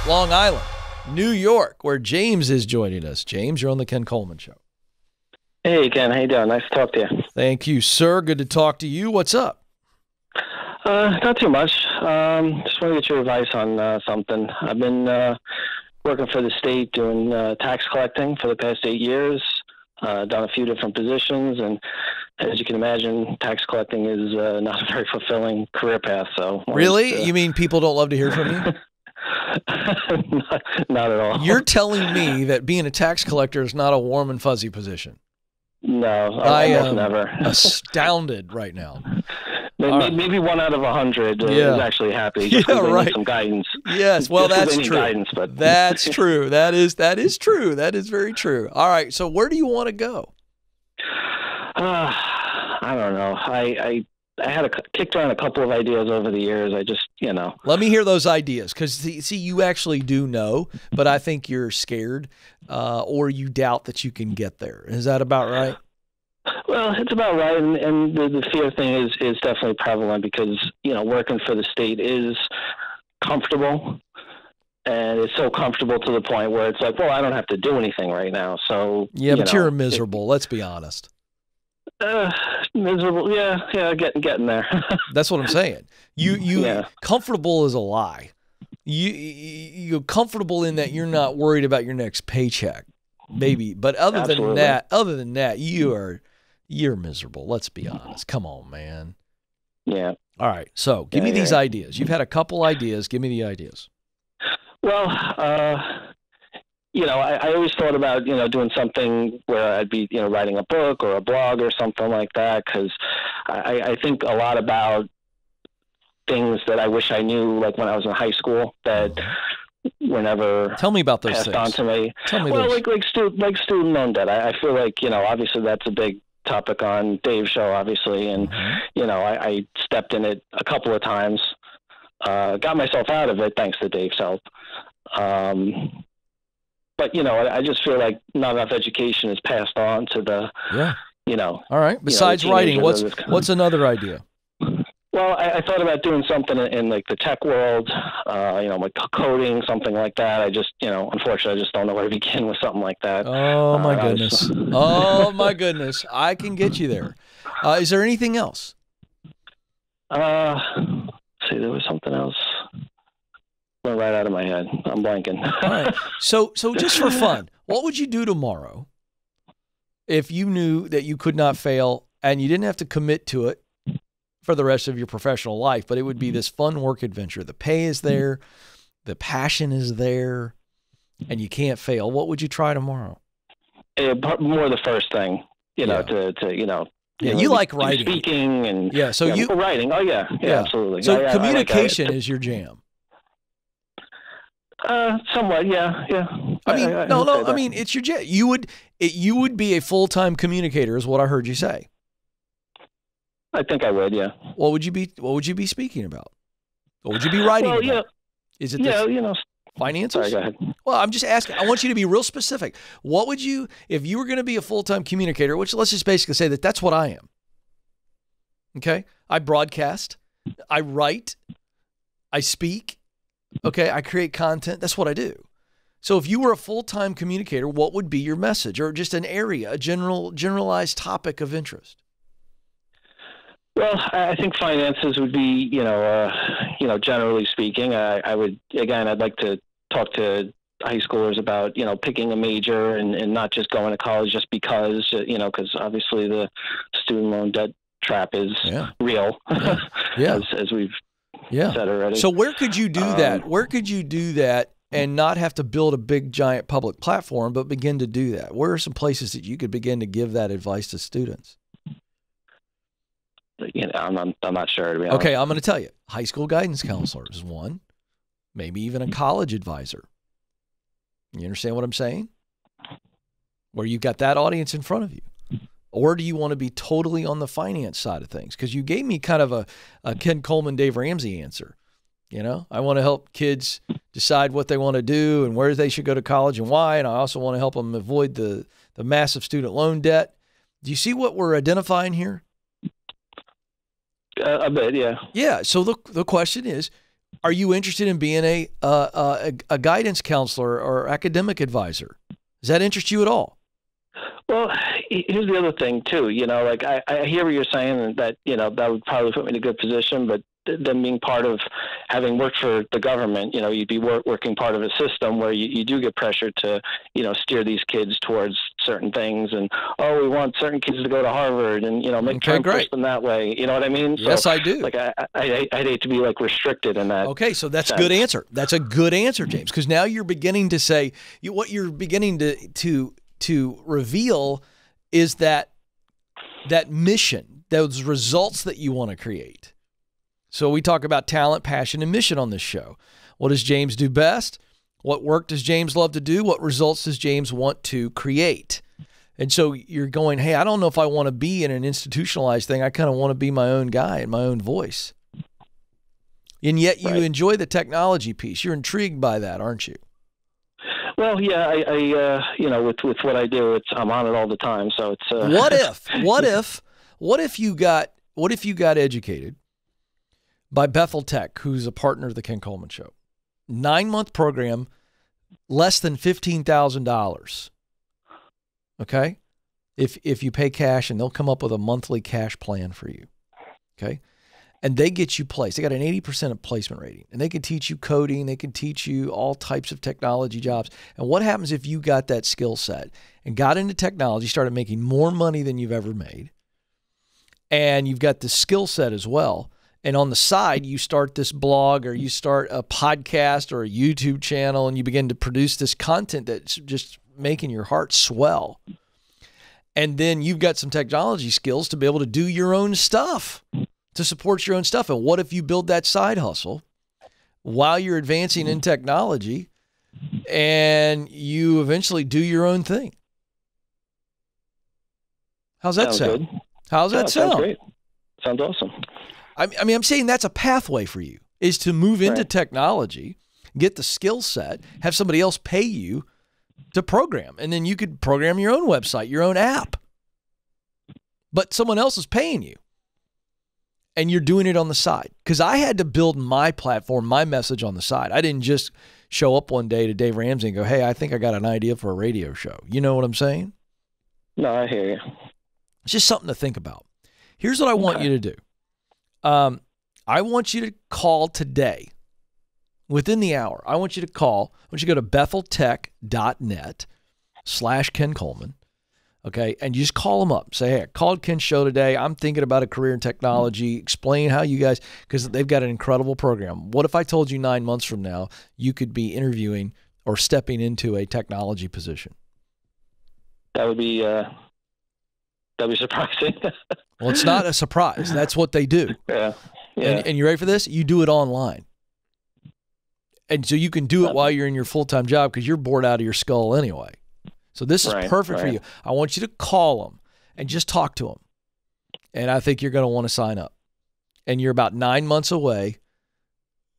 Long Island, New York, where James is joining us. James, you're on the Ken Coleman Show. Hey, Ken. How you doing? Nice to talk to you. Thank you, sir. Good to talk to you. What's up? Not too much. Just want to get your advice on something. I've been working for the state doing tax collecting for the past 8 years. Done a few different positions, and as you can imagine, tax collecting is not a very fulfilling career path. So, really, you mean people don't love to hear from you? Not at all. You're telling me that being a tax collector is not a warm and fuzzy position? No, I am never. Astounded right now. Maybe 1 out of 100 is actually happy. Just right. Some guidance. Yes, well, that's true. Guidance, but that's true. That is true. That is very true. All right. So where do you want to go? I don't know. I had kicked around a couple of ideas over the years. I just, Let me hear those ideas, because see, you actually do know, but I think you're scared or you doubt that you can get there. Is that about right? Well, it's about right, and the fear thing is definitely prevalent because, working for the state is comfortable, and it's so comfortable to the point where it's like, well, I don't have to do anything right now. So yeah, but you're miserable. Let's be honest. Miserable, yeah, getting there. That's what I'm saying. You comfortable is a lie. You're comfortable in that you're not worried about your next paycheck, maybe. But other than that, you're miserable. Let's be honest. Come on, man. Yeah. All right. So give me these ideas. You've had a couple ideas. Give me the ideas. Well, I always thought about, doing something where I'd be, writing a book or a blog or something like that, because I think a lot about things that I wish I knew, like when I was in high school, that were never Tell me about those passed things. on to me. Tell me well, those. like student loan debt. I feel like, obviously that's a big topic on Dave's show, obviously, and, I stepped in it a couple of times, got myself out of it thanks to Dave's help. But, I just feel like not enough education is passed on to the, All right. Besides writing, what's another idea? Well, I thought about doing something in like the tech world, like coding, something like that. I just, unfortunately, I just don't know where to begin with something like that. Oh, my goodness. Oh, my goodness. I can get you there. Is there anything else? See, there was something else. Went right out of my head. I'm blanking. All right. So just for fun, what would you do tomorrow if you knew that you could not fail and you didn't have to commit to it for the rest of your professional life, but it would be this fun work adventure? The pay is there, the passion is there, and you can't fail. What would you try tomorrow? More the first thing, you like writing, speaking, and writing. Oh yeah, absolutely. So communication is your jam. Somewhat, yeah. I mean, I mean, it's your jam. You would be a full-time communicator, is what I heard you say. I think I would, yeah. What would you be speaking about? What would you be writing about? Yeah. Is it finances? Sorry, go ahead. Well, I'm just asking. I want you to be real specific. What would you, if you were going to be a full-time communicator, which let's just basically say that's what I am. Okay? I broadcast, I write, I speak, okay? I create content. That's what I do. So if you were a full-time communicator, what would be your message, or just an area, a generalized topic of interest? Well, I think finances would be, generally speaking. I would, again, I'd like to talk to high schoolers about, picking a major and not just going to college just because, because obviously the student loan debt trap is real, as we've said already. So where could you do that? Where could you do that and not have to build a big, giant public platform, but begin to do that? Where are some places that you could begin to give that advice to students? I'm not sure, to be honest. Okay, I'm going to tell you. High school guidance counselor is one. Maybe even a college advisor. You understand what I'm saying? Where you've got that audience in front of you. Or do you want to be totally on the finance side of things? Because you gave me kind of a Ken Coleman, Dave Ramsey answer. I want to help kids decide what they want to do and where they should go to college and why. And I also want to help them avoid the massive student loan debt. Do you see what we're identifying here? A bit, yeah. Yeah. So the question is, Are you interested in being a guidance counselor or academic advisor? Does that interest you at all? Well, here's the other thing too. Like I hear what you're saying, that that would probably put me in a good position, but then being part of having worked for the government, you'd be working part of a system where you do get pressure to, steer these kids towards certain things, and we want certain kids to go to Harvard, and try and push them that way. You know what I mean? Yes, I do. Like I'd hate to be like restricted in that. Okay, so that's a good answer. That's a good answer, James, because now you're beginning to say what you're beginning to reveal is that mission, those results that you want to create. So we talk about talent, passion, and mission on this show. What does James do best? What work does James love to do? What results does James want to create? And so you're going, hey, I don't know if I want to be in an institutionalized thing. I kind of want to be my own guy and my own voice. And yet you enjoy the technology piece. You're intrigued by that, aren't you? Well, yeah, I with what I do, I'm on it all the time. So it's what if you got educated by Bethel Tech, who's a partner of the Ken Coleman Show? 9-month program, less than $15,000. Okay, if you pay cash, and they'll come up with a monthly cash plan for you. Okay. And they get you placed. They got an 80% placement rating, and they can teach you coding. They can teach you all types of technology jobs. And what happens if you got that skill set and got into technology, started making more money than you've ever made, and you've got the skill set as well, and on the side, you start this blog or you start a podcast or a YouTube channel, and you begin to produce this content that's just making your heart swell. And then you've got some technology skills to be able to do your own stuff, to support your own stuff. And what if you build that side hustle while you're advancing in technology, and you eventually do your own thing? How's that sound? Good. How's that sound? Sounds great. Sounds awesome. I mean, I'm saying that's a pathway for you, is to move into technology, get the skill set, have somebody else pay you to program, and then you could program your own website, your own app. But someone else is paying you, and you're doing it on the side. Because I had to build my platform, my message on the side. I didn't just show up one day to Dave Ramsey and go, hey, I think I got an idea for a radio show. You know what I'm saying? No, I hear you. It's just something to think about. Here's what I want you to do. I want you to call today, within the hour. I want you to call. I want you to go to betheltech.net/Ken Coleman. Okay. And you just call them up. Say, hey, I called Ken's show today. I'm thinking about a career in technology. Explain how you guys, because they've got an incredible program. What if I told you 9 months from now, you could be interviewing or stepping into a technology position? That would be surprising. Well, it's not a surprise. That's what they do. Yeah. And you ready for this? You do it online. And so you can do it while you're in your full-time job, because you're bored out of your skull anyway. So this is perfect for you. I want you to call them and just talk to them. And I think you're going to want to sign up. And you're about 9 months away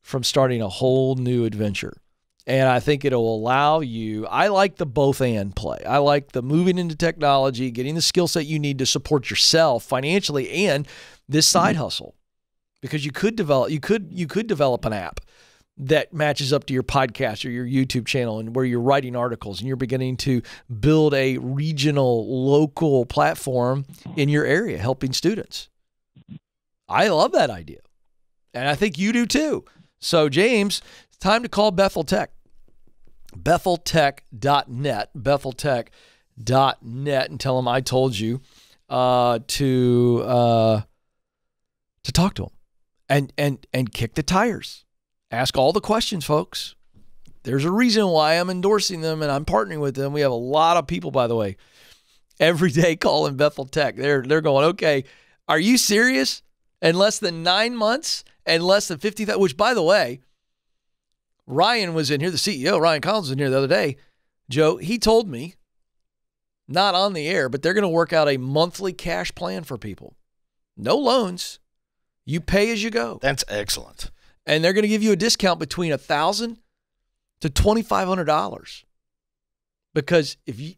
from starting a whole new adventure. And I think it'll allow you, I like the both and play. I like the moving into technology, getting the skill set you need to support yourself financially, and this side hustle. Because you could develop an app that matches up to your podcast or your YouTube channel, and where you're writing articles and you're beginning to build a regional, local platform in your area, helping students. I love that idea. And I think you do too. So James, it's time to call Bethel Tech. betheltech.net, betheltech.net, and tell them I told you to talk to them and kick the tires. Ask all the questions, folks. There's a reason why I'm endorsing them and I'm partnering with them. We have a lot of people, by the way, every day calling Bethel Tech. They're going, okay, are you serious? In less than 9 months and less than 50,000, which, by the way, Ryan was in here, the CEO, Ryan Collins was in here the other day. Joe, he told me, not on the air, but they're going to work out a monthly cash plan for people. No loans. You pay as you go. That's excellent. And they're going to give you a discount between $1,000 to $2,500. Because if you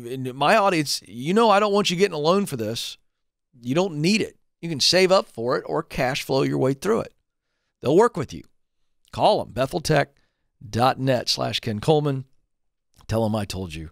in my audience, I don't want you getting a loan for this. You don't need it. You can save up for it or cash flow your way through it. They'll work with you. Call them, betheltech.net/Ken Coleman. Tell them I told you